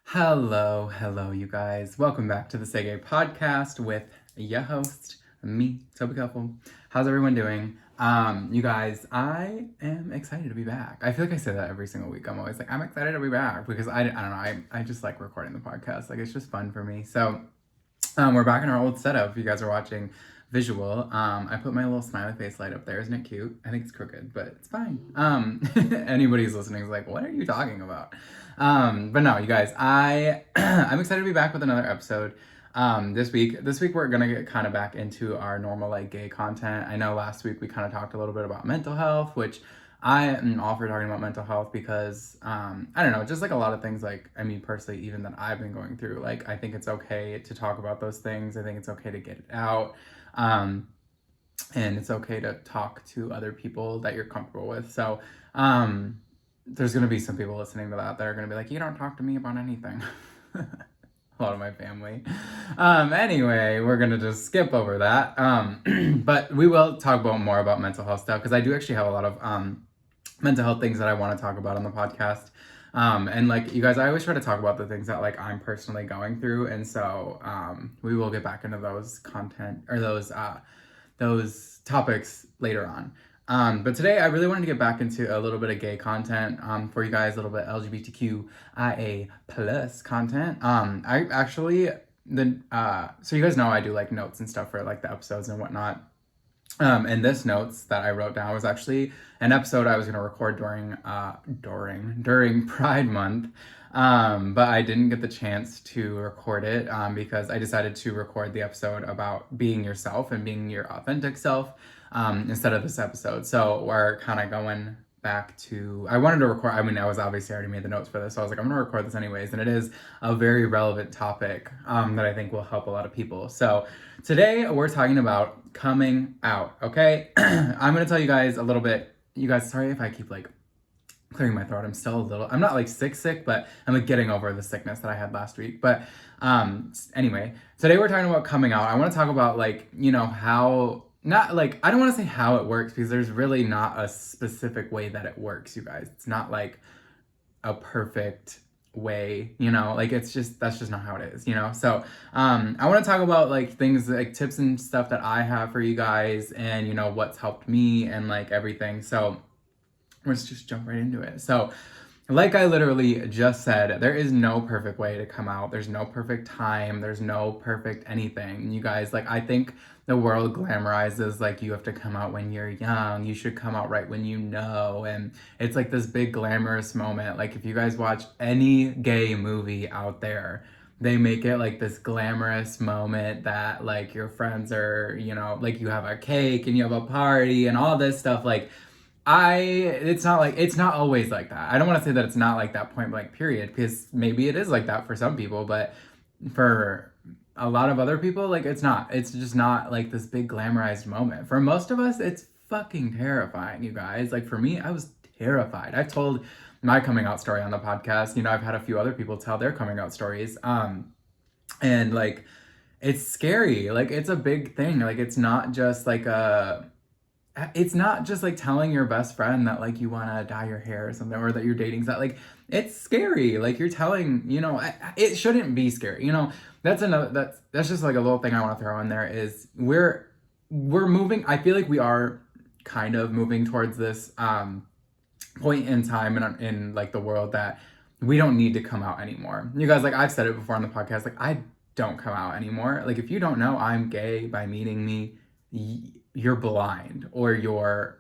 Hello, you guys. Welcome back to the Say Gay podcast with your host, me, Toby Couple. How's everyone doing? You guys, I am excited to be back. I feel like I say that every single week. I'm always like, I'm excited to be back because I don't know, I just like recording the podcast. Like, it's just fun for me. So, we're back in our old setup. If you guys are watching visual, I put my little smiley face light up there. Isn't it cute? I think it's crooked, but it's fine. Anybody who's listening is like, what are you talking about? But no, you guys, I'm excited to be back with another episode. This week we're gonna get kind of back into our normal like gay content. I know last week we kind of talked a little bit about mental health, which I am all for talking about mental health because I don't know, just like a lot of things, like I mean personally, even that I've been going through, like I think it's okay to talk about those things. I think it's okay to get it out. And it's okay to talk to other people that you're comfortable with. So there's gonna be some people listening to that are gonna be like, you don't talk to me about anything. A lot of my family. Anyway, we're gonna just skip over that. But we will talk more about mental health stuff because I do actually have a lot of mental health things that I want to talk about on the podcast. And like you guys, I always try to talk about the things that like I'm personally going through, and so we will get back into those content or those topics later on. But today I really wanted to get back into a little bit of gay content for you guys, a little bit LGBTQIA plus content. I actually so you guys know I do like notes and stuff for like the episodes and whatnot. And this notes that I wrote down was actually an episode I was going to record during Pride Month. But I didn't get the chance to record it because I decided to record the episode about being yourself and being your authentic self instead of this episode. So we're kind of going back to, I wanted to record, I mean, I was obviously already made the notes for this, so I was like, I'm going to record this anyways, and it is a very relevant topic that I think will help a lot of people. So today we're talking about coming out, okay? I'm going to tell you guys a little bit, you guys, sorry if I keep like clearing my throat. I'm not like sick, but I'm like getting over the sickness that I had last week. But anyway, today we're talking about coming out. I want to talk about like, you know, how, not like, I don't want to say how it works because there's really not a specific way that it works, you guys. It's not like a perfect way, you know, like it's just, that's just not how it is, you know? So I want to talk about like things like tips and stuff that I have for you guys and, you know, what's helped me and like everything. So let's just jump right into it. So like I literally just said, there is no perfect way to come out. There's no perfect time. There's no perfect anything. You guys, like, I think the world glamorizes, like, you have to come out when you're young. You should come out right when you know. And it's like this big glamorous moment. Like, if you guys watch any gay movie out there, they make it like this glamorous moment that, like, your friends are, you know, like, you have a cake and you have a party and all this stuff. Like, it's not always like that. I don't want to say that it's not like that point blank period because maybe it is like that for some people, but for a lot of other people, like it's not. It's just not like this big glamorized moment. For most of us, it's fucking terrifying, you guys. Like for me, I was terrified. I've told my coming out story on the podcast. You know, I've had a few other people tell their coming out stories. And like it's scary. Like it's a big thing. Like it's not just like telling your best friend that like you want to dye your hair or something or that you're dating that like it's scary. Like you're telling, you know, it shouldn't be scary, you know. That's just like a little thing I want to throw in there is we're moving. I feel like we are kind of moving towards this point in time in like the world that we don't need to come out anymore. You guys, like I've said it before on the podcast, like I don't come out anymore. Like if you don't know I'm gay by meeting me, you're blind or you're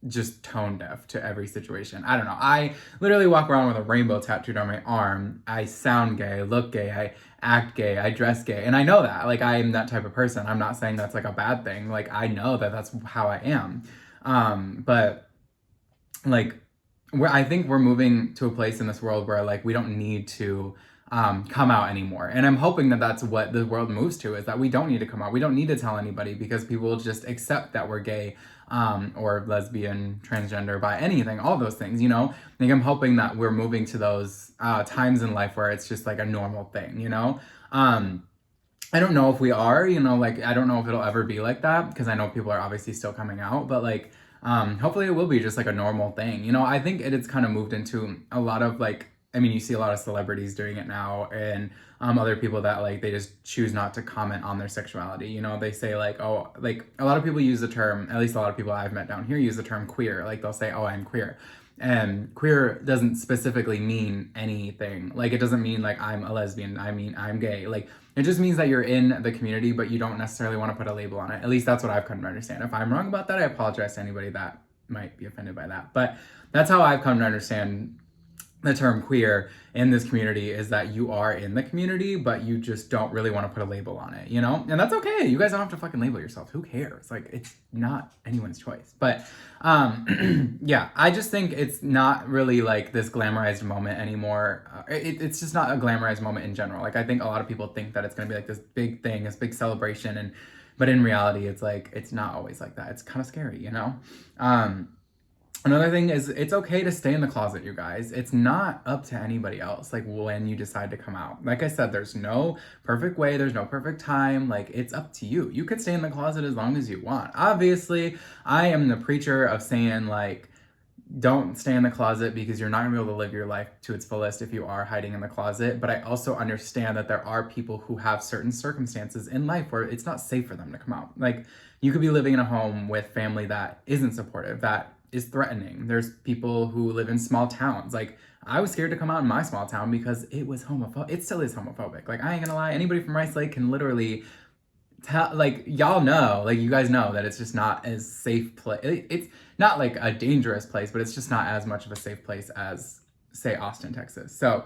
just tone deaf to every situation. I don't know. I literally walk around with a rainbow tattooed on my arm. I sound gay, I look gay, I act gay, I dress gay. And I know that. Like I am that type of person. I'm not saying that's like a bad thing. Like I know that that's how I am. But like I think we're moving to a place in this world where like we don't need to come out anymore. And I'm hoping that that's what the world moves to, is that we don't need to come out. We don't need to tell anybody because people will just accept that we're gay or lesbian, transgender, bi, anything, all those things, you know? I think I'm hoping that we're moving to those times in life where it's just like a normal thing, you know? I don't know if we are, you know, like, I don't know if it'll ever be like that because I know people are obviously still coming out, but like, hopefully it will be just like a normal thing. You know, I think it's kind of moved into a lot of like I mean, you see a lot of celebrities doing it now, and other people that like they just choose not to comment on their sexuality. You know, they say like, oh, like a lot of people use the term, at least a lot of people I've met down here use the term queer. Like they'll say, oh, I'm queer. And queer doesn't specifically mean anything. Like it doesn't mean like I'm a lesbian. I mean, I'm gay. Like it just means that you're in the community, but you don't necessarily want to put a label on it. At least that's what I've come to understand. If I'm wrong about that, I apologize to anybody that might be offended by that. But that's how I've come to understand the term queer in this community, is that you are in the community, but you just don't really want to put a label on it, you know? And that's okay. You guys don't have to fucking label yourself. Who cares? Like, it's not anyone's choice. But yeah, I just think it's not really like this glamorized moment anymore. It's just not a glamorized moment in general. Like, I think a lot of people think that it's going to be like this big thing, this big celebration. But in reality, it's like, it's not always like that. It's kind of scary, you know? Another thing is it's okay to stay in the closet, you guys. It's not up to anybody else, like when you decide to come out. Like I said, there's no perfect way, there's no perfect time. Like it's up to you. You could stay in the closet as long as you want. Obviously, I am the preacher of saying like, don't stay in the closet because you're not gonna be able to live your life to its fullest if you are hiding in the closet. But I also understand that there are people who have certain circumstances in life where it's not safe for them to come out. Like you could be living in a home with family that isn't supportive, that is threatening. There's people who live in small towns. Like I was scared to come out in my small town because it was homophobic. It still is homophobic. Like I ain't gonna lie, anybody from Rice Lake can literally tell, like y'all know, like you guys know that it's just not as safe place. It's not like a dangerous place, but it's just not as much of a safe place as say Austin, Texas. So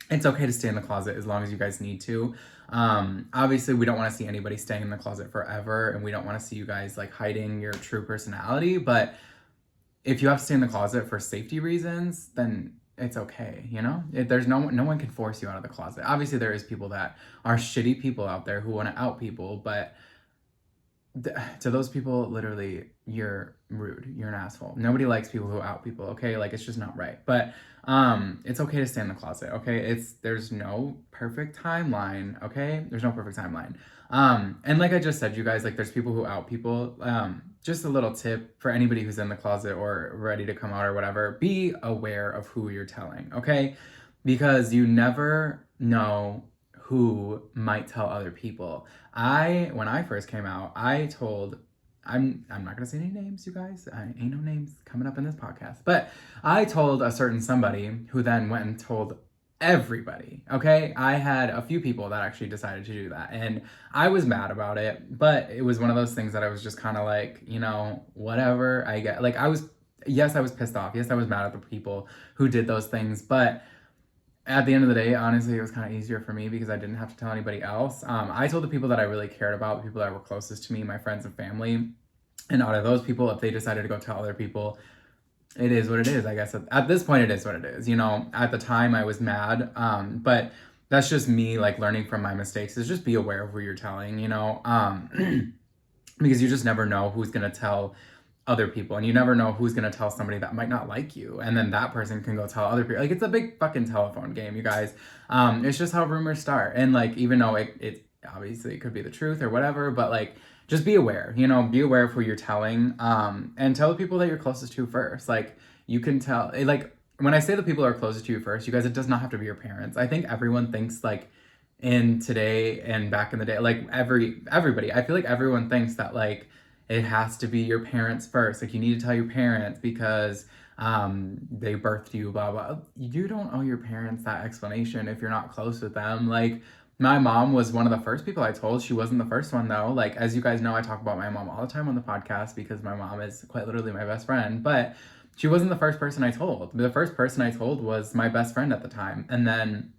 it's okay to stay in the closet as long as you guys need to. Obviously we don't want to see anybody staying in the closet forever, and we don't want to see you guys like hiding your true personality, but if you have to stay in the closet for safety reasons, then it's okay, you know? There's no one can force you out of the closet. Obviously, there is people that are shitty people out there who want to out people, but to those people, literally, you're rude. You're an asshole. Nobody likes people who out people, okay? Like, it's just not right. But it's okay to stay in the closet, okay? There's no perfect timeline, okay? There's no perfect timeline. And like I just said, you guys, like there's people who out people. Just a little tip for anybody who's in the closet or ready to come out or whatever, be aware of who you're telling, okay? Because you never know who might tell other people. When I first came out, I'm not gonna say any names, you guys. Ain't no names coming up in this podcast. But I told a certain somebody who then went and told everybody, okay? I had a few people that actually decided to do that, and I was mad about it, but it was one of those things that I was just kind of like, you know, whatever. I get like I was pissed off. Yes, I was mad at the people who did those things, but at the end of the day, honestly, it was kind of easier for me because I didn't have to tell anybody else. I told the people that I really cared about, the people that were closest to me, my friends and family, and out of those people, if they decided to go tell other people, it is what it is. I guess at this point, it is what it is. You know, at the time I was mad, but that's just me like learning from my mistakes, is just be aware of who you're telling, you know, because you just never know who's going to tell other people, and you never know who's going to tell somebody that might not like you. And then that person can go tell other people. Like it's a big fucking telephone game, you guys. It's just how rumors start. And like, even though it obviously could be the truth or whatever, but like, just be aware, you know, be aware of who you're telling, and tell the people that you're closest to first. Like you can tell, like when I say the people that are closest to you first, you guys, it does not have to be your parents. I think everyone thinks like in today and back in the day, like everybody, I feel like everyone thinks that like it has to be your parents first. Like you need to tell your parents because they birthed you, blah, blah. You don't owe your parents that explanation if you're not close with them. Like, my mom was one of the first people I told. She wasn't the first one though. Like, as you guys know, I talk about my mom all the time on the podcast because my mom is quite literally my best friend, but she wasn't the first person I told. The first person I told was my best friend at the time. And then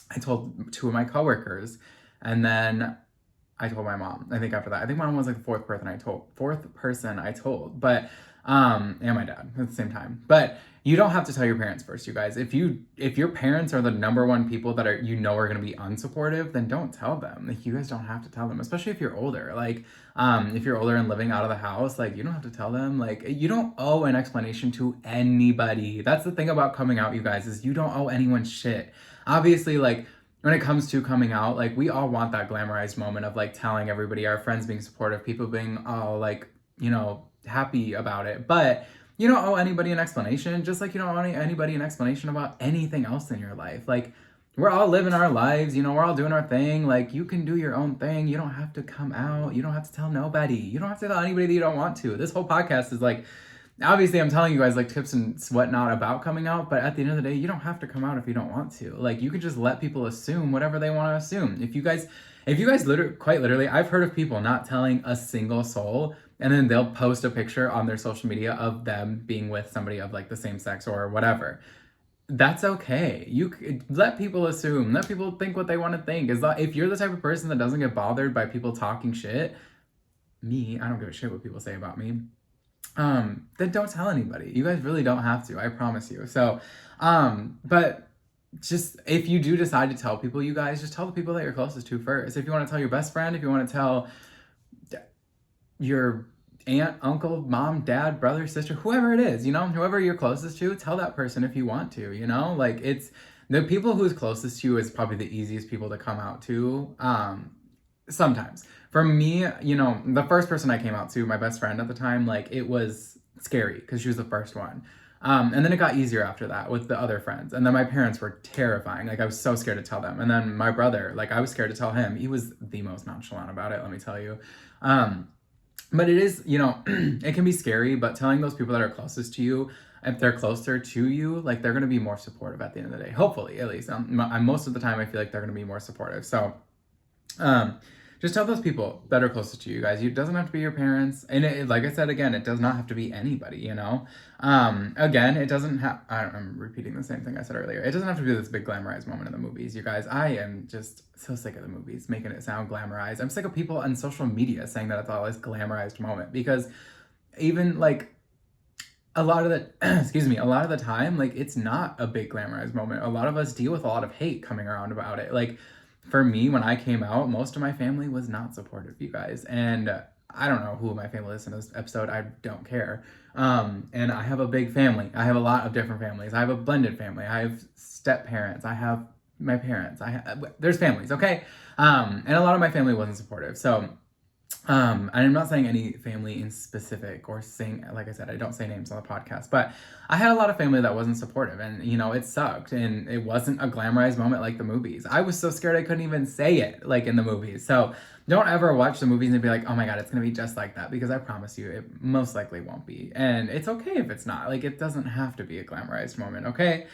I told two of my coworkers, and then I told my mom. I think after that, I think my mom was like the fourth person I told, but and my dad at the same time. But you don't have to tell your parents first, you guys. If your parents are the number one people that are going to be unsupportive, then don't tell them. Like, you guys don't have to tell them, especially if you're older. Like, if you're older and living out of the house, like, you don't have to tell them. Like, you don't owe an explanation to anybody. That's the thing about coming out, you guys, is you don't owe anyone shit. Obviously, like, when it comes to coming out, like, we all want that glamorized moment of like telling everybody, our friends being supportive, people being all like, you know, happy about it. But You don't owe anybody an explanation, just like you don't owe anybody an explanation about anything else in your life. Like, we're all living our lives, you know, we're all doing our thing. Like, you can do your own thing. You don't have to come out. You don't have to tell nobody. You don't have to tell anybody that you don't want to. This whole podcast is like, obviously I'm telling you guys like tips and whatnot about coming out, but at the end of the day, you don't have to come out if you don't want to. Like, you can just let people assume whatever they want to assume. If you guys literally, quite literally, I've heard of people not telling a single soul, and then they'll post a picture on their social media of them being with somebody of like the same sex or whatever. That's okay. You let people assume, let people think what they want to think. If you're the type of person that doesn't get bothered by people talking shit, I don't give a shit what people say about me. Then don't tell anybody. You guys really don't have to, I promise you. So, but just, if you do decide to tell people, you guys, just tell the people that you're closest to first. If you want to tell your best friend, if you want to tell your aunt, uncle, mom, dad, brother, sister, whoever it is, you know, whoever you're closest to, tell that person if you want to, you know, like, it's the people who's closest to you is probably the easiest people to come out to. Sometimes for me, you know, the first person I came out to, my best friend at the time, like, it was scary because she was the first one. And then it got easier after that with the other friends. And then my parents were terrifying. Like, I was so scared to tell them. And then my brother, like, I was scared to tell him. He was the most nonchalant about it, let me tell you. But it is, you know, it can be scary, but telling those people that are closest to you, if they're closer to you, like, they're going to be more supportive at the end of the day. Hopefully, at least. Most of the time, I feel like they're going to be more supportive. So, just tell those people that are closest to you guys. It doesn't have to be your parents. And like I said, again, it does not have to be anybody, you know? Again, it doesn't have, I'm repeating the same thing I said earlier. It doesn't have to be this big glamorized moment in the movies, you guys. I am just so sick of the movies making it sound glamorized. I'm sick of people on social media saying that it's all this glamorized moment, because even like a lot of the, a lot of the time, like, it's not a big glamorized moment. A lot of us deal with a lot of hate coming around about it. Like, for me, when I came out, most of my family was not supportive, you guys. And I don't know who my family is in this episode. I don't care. And I have a big family. I have a lot of different families. I have a blended family. I have step parents. I have my parents. There's families, okay? And a lot of my family wasn't supportive. So, and I'm not saying any family in specific or saying, like I said, I don't say names on the podcast, but I had a lot of family that wasn't supportive, and, you know, it sucked, and it wasn't a glamorized moment like the movies. I was so scared I couldn't even say it like in the movies. So don't ever watch the movies and be like, oh my God, it's going to be just like that, because I promise you it most likely won't be. And it's okay if it's not. Like, it doesn't have to be a glamorized moment, okay?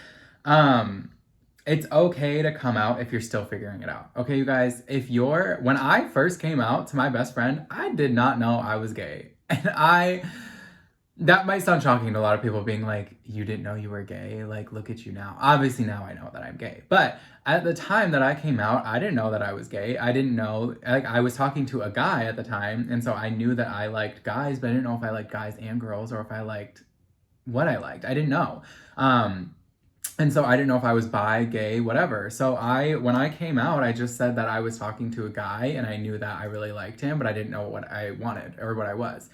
It's okay to come out if you're still figuring it out. Okay, you guys, when I first came out to my best friend, I did not know I was gay. And that might sound shocking to a lot of people, being like, you didn't know you were gay? Like, look at you now. Obviously now I know that I'm gay. But at the time that I came out, I didn't know that I was gay. I didn't know, like, I was talking to a guy at the time, and so I knew that I liked guys, but I didn't know if I liked guys and girls, or if I liked what I liked. I didn't know. And so I didn't know if I was bi, gay, whatever. So when I came out, I just said that I was talking to a guy, and I knew that I really liked him, but I didn't know what I wanted or what I was.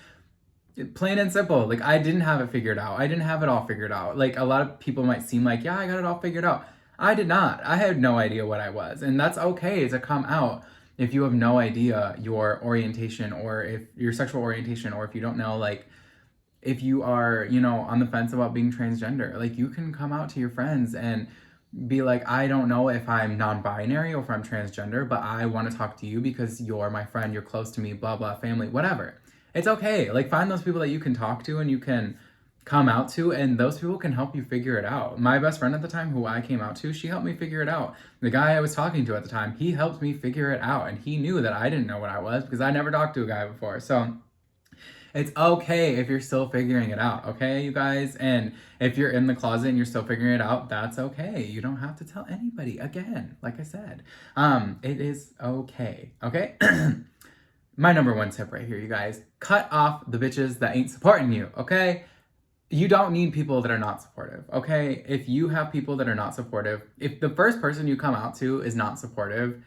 Plain and simple. Like, I didn't have it figured out. I didn't have it all figured out. Like, a lot of people might seem like, yeah, I got it all figured out. I did not. I had no idea what I was. And that's okay to come out if you have no idea your orientation, or if your sexual orientation, or if you don't know, like, if you are, you know, on the fence about being transgender. Like, you can come out to your friends and be like, I don't know if I'm non-binary or if I'm transgender, but I want to talk to you because you're my friend, you're close to me, blah, blah, family, whatever. It's okay. Like, find those people that you can talk to and you can come out to, and those people can help you figure it out. My best friend at the time, who I came out to, she helped me figure it out. The guy I was talking to at the time, he helped me figure it out, and he knew that I didn't know what I was because I never talked to a guy before. So it's okay if you're still figuring it out, okay, you guys? And if you're in the closet and you're still figuring it out, that's okay. You don't have to tell anybody. Again, like I said, it is okay, okay? My number one tip right here, you guys. Cut off the bitches that ain't supporting you, okay? You don't need people that are not supportive, okay? If you have people that are not supportive, if the first person you come out to is not supportive,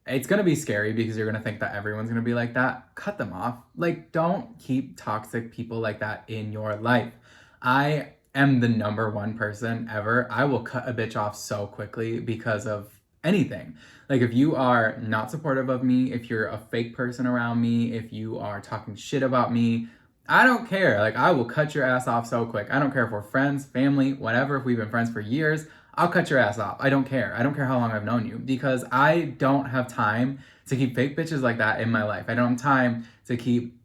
it's going to be scary because you're going to think that everyone's going to be like that. Cut them off. Like, don't keep toxic people like that in your life. I am the number one person ever. I will cut a bitch off so quickly because of anything. Like, if you are not supportive of me, if you're a fake person around me, if you are talking shit about me, I don't care. Like, I will cut your ass off so quick. I don't care if we're friends, family, whatever. If we've been friends for years, I'll cut your ass off. I don't care. I don't care how long I've known you, because I don't have time to keep fake bitches like that in my life. I don't have time to keep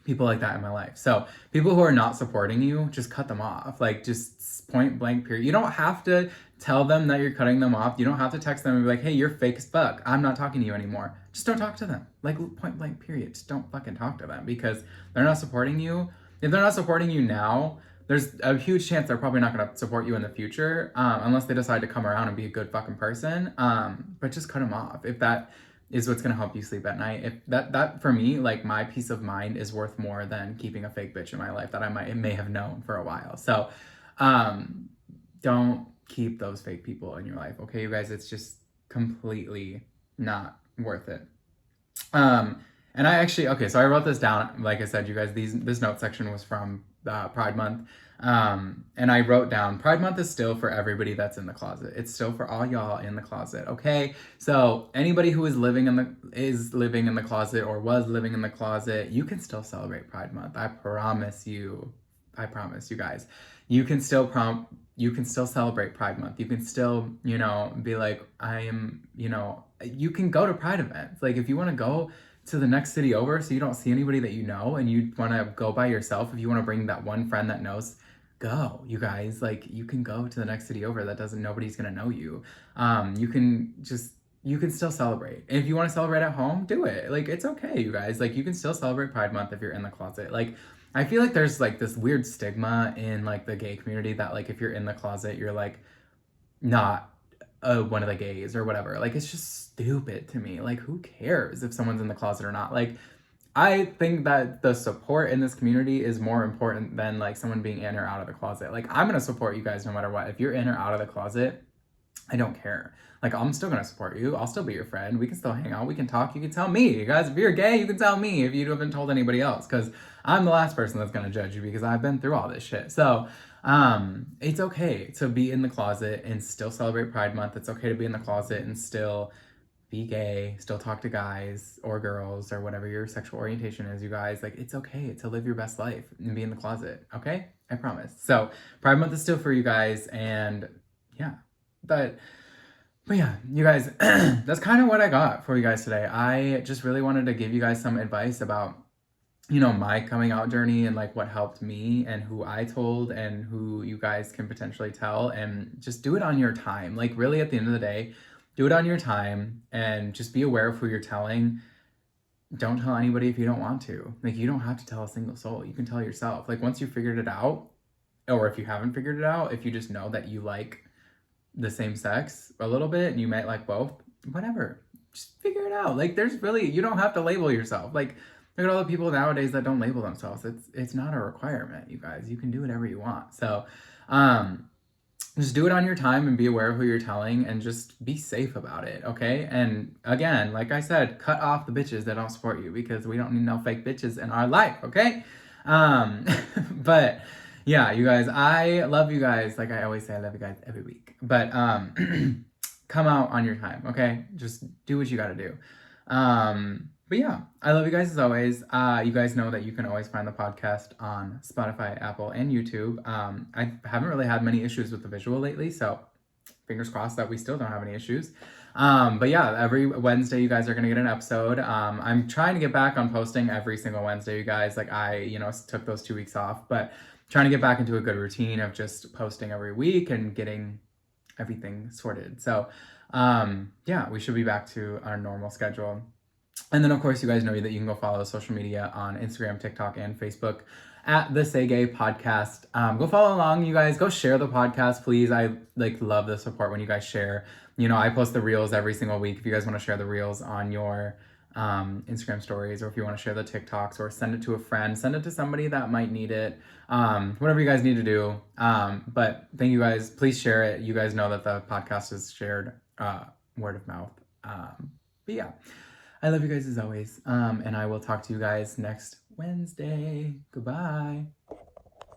people like that in my life. So people who are not supporting you, just cut them off. Like, just point blank period. You don't have to tell them that you're cutting them off. You don't have to text them and be like, hey, you're fake as fuck, I'm not talking to you anymore. Just don't talk to them. Like, point blank period. Just don't fucking talk to them, because they're not supporting you. If they're not supporting you now, there's a huge chance they're probably not going to support you in the future, unless they decide to come around and be a good fucking person. But just cut them off if that is what's going to help you sleep at night. If that for me, like, my peace of mind is worth more than keeping a fake bitch in my life that I may have known for a while. So don't keep those fake people in your life, okay, you guys? It's just completely not worth it. And I actually, okay, so I wrote this down. Like I said, you guys, this note section was from Pride Month. And I wrote down, Pride Month is still for everybody that's in the closet. It's still for all y'all in the closet, okay? So anybody who is living in the closet or was living in the closet, you can still celebrate Pride Month. I promise you guys. You can still celebrate Pride Month. You can still, be like, you can go to Pride events. Like, if you want to go to the next city over so you don't see anybody that you know and you want to go by yourself, if you want to bring that one friend that knows, go, you guys. Like, you can go to the next city over nobody's gonna know you. You can still celebrate. And if you want to celebrate at home, do it. Like, it's okay, you guys. Like, you can still celebrate Pride Month if you're in the closet. Like, I feel like there's like this weird stigma in like the gay community that, like, if you're in the closet, you're like not one of the gays or whatever. Like, it's just stupid to me. Like, who cares if someone's in the closet or not? Like, I think that the support in this community is more important than like someone being in or out of the closet. Like, I'm gonna support you guys no matter what. If you're in or out of the closet, I don't care. Like, I'm still gonna support you. I'll still be your friend. We can still hang out. We can talk. You can tell me. You guys, if you're gay, you can tell me if you haven't told anybody else, because I'm the last person that's gonna judge you, because I've been through all this shit. So it's okay to be in the closet and still celebrate Pride Month. It's okay to be in the closet and still be gay, still talk to guys or girls or whatever your sexual orientation is, you guys. Like, it's okay to live your best life and be in the closet, okay? I promise. So Pride Month is still for you guys, and yeah. But yeah, you guys, that's kind of what I got for you guys today. I just really wanted to give you guys some advice about, my coming out journey and like what helped me and who I told and who you guys can potentially tell, and just do it on your time. Like, really, at the end of the day, do it on your time and just be aware of who you're telling. Don't tell anybody if you don't want to. Like, you don't have to tell a single soul. You can tell yourself. Like, once you figured it out, or if you haven't figured it out, if you just know that you like the same sex a little bit and you might like both, whatever, just figure it out. Like, you don't have to label yourself. Like, look at all the people nowadays that don't label themselves. It's not a requirement, you guys. You can do whatever you want. So just do it on your time and be aware of who you're telling, and just be safe about it, okay? And again, like I said, cut off the bitches that don't support you, because we don't need no fake bitches in our life, okay? But yeah, you guys, I love you guys. Like I always say, I love you guys every week. But come out on your time, okay? Just do what you gotta do. But yeah, I love you guys as always. You guys know that you can always find the podcast on Spotify, Apple, and YouTube. I haven't really had many issues with the visual lately, so fingers crossed that we still don't have any issues. But yeah, every Wednesday you guys are gonna get an episode. I'm trying to get back on posting every single Wednesday, you guys. Like, I, took those 2 weeks off, but trying to get back into a good routine of just posting every week and getting everything sorted. So yeah, we should be back to our normal schedule. And then, of course, you guys know that you can go follow social media on Instagram, TikTok, and Facebook at the Say Gay Podcast. Go follow along, you guys. Go share the podcast, please. I love the support when you guys share. I post the reels every single week. If you guys want to share the reels on your Instagram stories, or if you want to share the TikToks, or send it to a friend, send it to somebody that might need it. Whatever you guys need to do. But thank you guys. Please share it. You guys know that the podcast is shared word of mouth. But yeah. I love you guys as always, and I will talk to you guys next Wednesday. Goodbye.